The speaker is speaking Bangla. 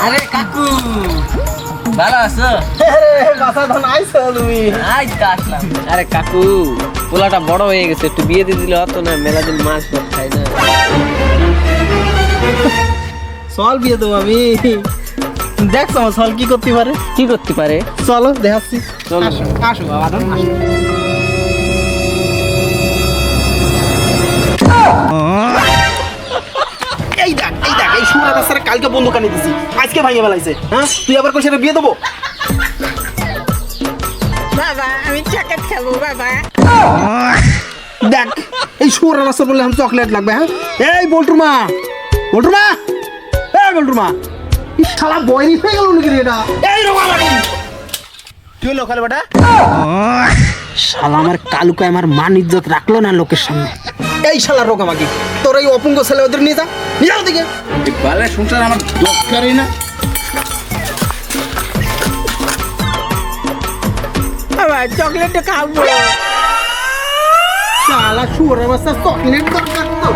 আরে কাকু ভালো আছো? আসলাম। আরে কাকু পোলাটা বড় হয়ে গেছে, একটু বিয়ে দিয়ে দিলে হতো না? মেলা দিন মাছ ভাত খাই না। সল বিয়ে দেবো আমি। দেখছো আমার সল কি করতে পারে? কি করতে পারে? চলো দেখাচ্ছি। চলো। আসো বাবা, আসো। এই দেখ, এই সুরা বাচ্চারা কালকে বন্ধু কানে দিছি, আজকে ভাইয়া বেলাইছে। হ্যাঁ, তুই আবার কোথায় বিয়ে দেবো? বাবা আমি চকলেট খাবো বাবা। দেখ, এই সুরা বাচ্চা বললে আমি চকলেট লাগবে। হ্যাঁ, এই বল্টুর মা, বল্টুর মা, এই বল্টুর মা, এই শালা বয়নি হয়ে গেল নাকি রে এটা? এই রোমা লাগি তুই লোকাল বেটা। শালা আমার কালুকে আমার মান ইজ্জত রাখলো না লোকের সামনে। এই শালা রোগা মাগি, তোর এই অপঙ্গ ছেলে ওদের নিয়ে যা, নিয়ে যাও দিকে। বালে সংসার আমার দরকারই না। বাবা চকলেটটা খাবো। শালা সুরা বাচ্চা চকলেট দরকার তো।